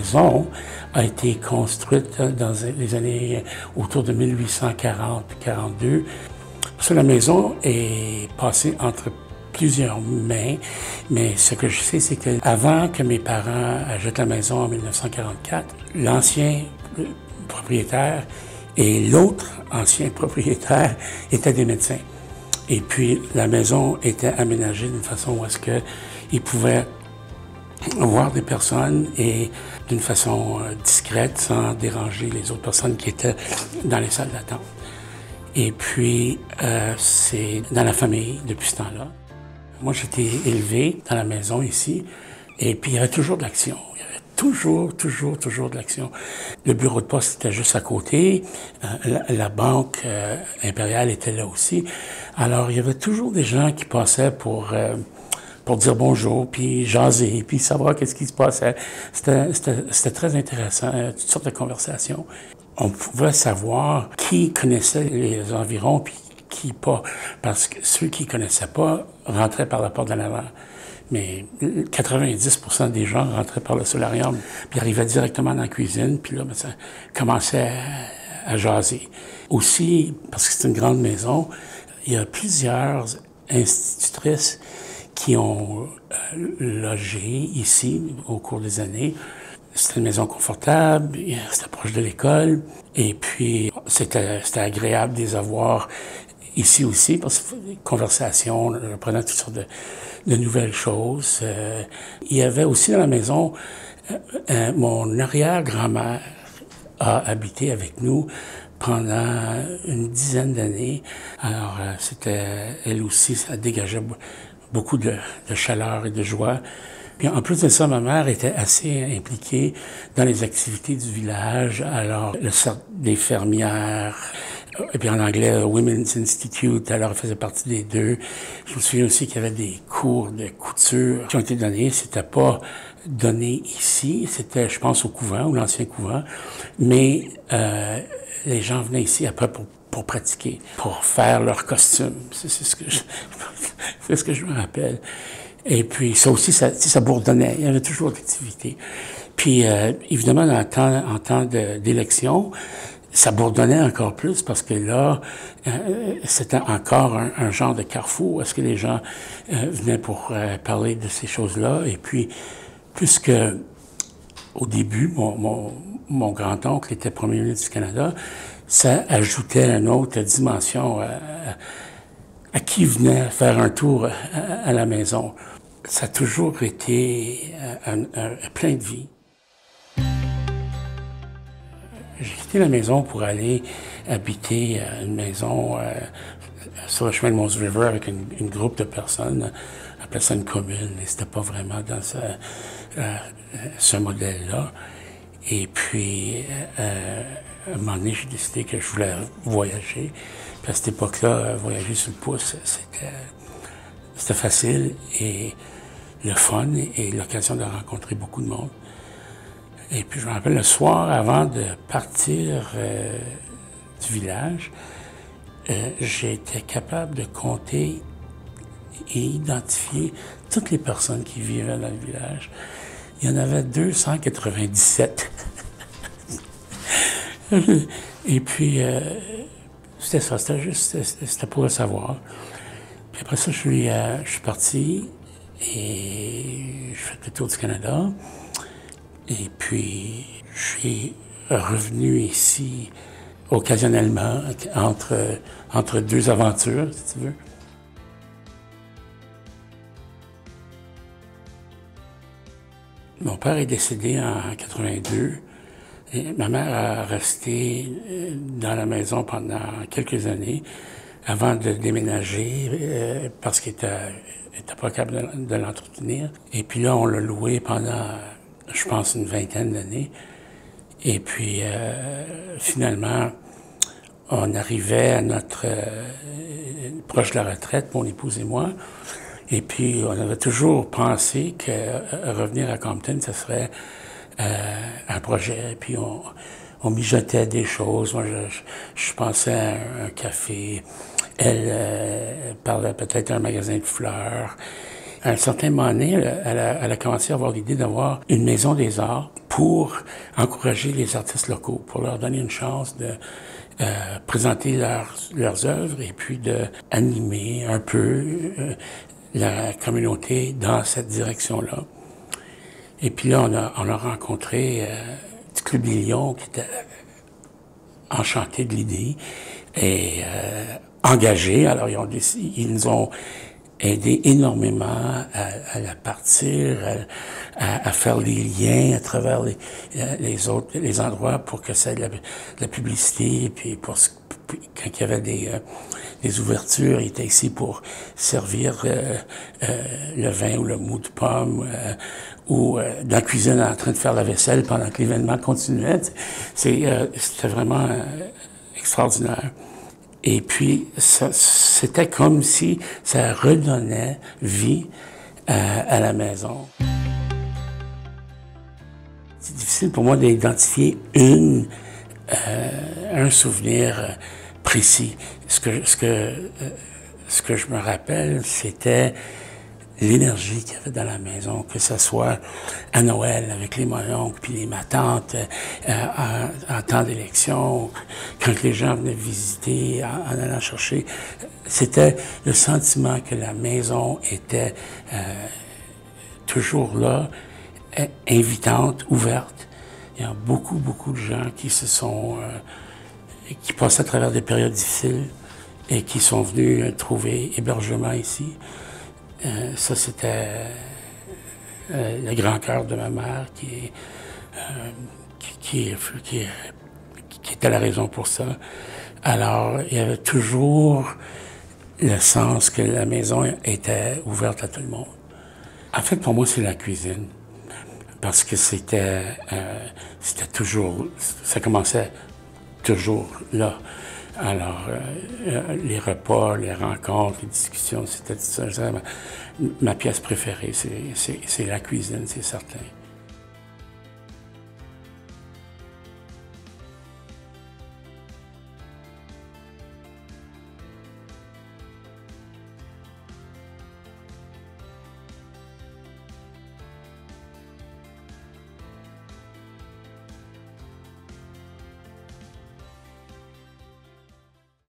maison a été construite dans les années autour de 1840-42. La maison est passée entre plusieurs mains, mais ce que je sais, c'est qu'avant que mes parents achètent la maison en 1944, l'ancien propriétaire et l'autre ancien propriétaire étaient des médecins. Et puis, la maison était aménagée d'une façon où est-ce qu'ils pouvaient voir des personnes et d'une façon discrète, sans déranger les autres personnes qui étaient dans les salles d'attente. Et puis, c'est dans la famille depuis ce temps-là. Moi, j'étais élevé dans la maison ici, et puis il y avait toujours de l'action. Il y avait toujours de l'action. Le bureau de poste était juste à côté, la banque impériale était là aussi. Alors, il y avait toujours des gens qui passaient pour dire bonjour, puis jaser, puis savoir qu'est-ce qui se passait. C'était très intéressant, toutes sortes de conversations. On pouvait savoir qui connaissait les environs, puis qui pas. Parce que ceux qui connaissaient pas rentraient par la porte de l'avant. Mais 90% des gens rentraient par le solarium, puis arrivaient directement dans la cuisine, puis là, ça commençait à jaser. Aussi, parce que c'est une grande maison, il y a plusieurs institutrices qui ont logé ici au cours des années. C'était une maison confortable, c'était proche de l'école, et puis c'était agréable de les avoir ici aussi, parce que conversation, on apprenait toutes sortes de nouvelles choses. Il y avait aussi dans la maison, mon arrière-grand-mère a habité avec nous pendant une dizaine d'années. Alors, elle aussi, ça dégageait beaucoup de chaleur et de joie. Puis en plus de ça, ma mère était assez impliquée dans les activités du village. Alors, le cercle des fermières, et puis en anglais, Women's Institute, alors elle faisait partie des deux. Je me souviens aussi qu'il y avait des cours de couture qui ont été donnés. C'était pas donné ici, c'était, je pense, au couvent, ou l'ancien couvent. Mais les gens venaient ici après pour pratiquer, pour faire leurs costumes. C'est ce que je me rappelle. Et puis, ça aussi, ça bourdonnait. Il y avait toujours d'activité. Puis, évidemment, en temps d'élection, ça bourdonnait encore plus parce que là, c'était encore un genre de carrefour. Est-ce que les gens venaient pour parler de ces choses-là? Et puis, puisque au début, mon grand-oncle était premier ministre du Canada, ça ajoutait une autre dimension à qui venait faire un tour à la maison. Ça a toujours été plein de vie. J'ai quitté la maison pour aller habiter une maison sur le chemin de Moses River avec une groupe de personnes. On appelait ça une commune, mais c'était pas vraiment dans ce modèle-là. Et puis, à un moment donné, j'ai décidé que je voulais voyager. Puis à cette époque-là, voyager sur le pouce, c'était facile et le fun et l'occasion de rencontrer beaucoup de monde. Et puis je me rappelle le soir, avant de partir du village, j'étais capable de compter et identifier toutes les personnes qui vivaient dans le village. Il y en avait 297. Et puis, c'était ça, c'était pour le savoir. Puis après ça, je suis parti et je fais le tour du Canada. Et puis, je suis revenu ici occasionnellement entre deux aventures, si tu veux. Mon père est décédé en 82. Et ma mère a resté dans la maison pendant quelques années avant de déménager parce qu'elle était pas capable de l'entretenir. Et puis là, on l'a loué pendant, je pense, une vingtaine d'années. Et puis, finalement, on arrivait à notre proche de la retraite, mon épouse et moi. Et puis, on avait toujours pensé que revenir à Compton, ce serait un projet. Puis, on mijotait des choses. Moi, je pensais à un café. Elle parlait peut-être à un magasin de fleurs. À un certain moment donné, elle a commencé à avoir l'idée d'avoir une maison des arts pour encourager les artistes locaux, pour leur donner une chance de présenter leurs œuvres et puis d'animer un peu la communauté dans cette direction-là. Et puis là, on a rencontré du Club des Lions qui était enchanté de l'idée et engagé. Alors, ils nous ont aidé énormément à la partir, à faire des liens à travers les endroits pour que ça ait de la publicité. Et puis quand il y avait des ouvertures, il était ici pour servir le vin ou le mou de pomme ou dans la cuisine en train de faire la vaisselle pendant que l'événement continuait. C'était vraiment extraordinaire. Et puis, c'était comme si ça redonnait vie à la maison. C'est difficile pour moi d'identifier un souvenir précis. Ce que je me rappelle, c'était l'énergie qu'il y avait dans la maison, que ce soit à Noël avec les mononcles puis ma tante, en temps d'élection, quand les gens venaient visiter, en allant chercher. C'était le sentiment que la maison était toujours là, invitante, ouverte. Il y a beaucoup, beaucoup de gens qui qui passaient à travers des périodes difficiles et qui sont venus trouver hébergement ici. Ça, c'était le grand cœur de ma mère qui était la raison pour ça. Alors, il y avait toujours le sens que la maison était ouverte à tout le monde. En fait, pour moi, c'est la cuisine. Parce que c'était toujours, ça commençait toujours là. Alors, les repas, les rencontres, les discussions, c'était ma pièce préférée, c'est la cuisine, c'est certain.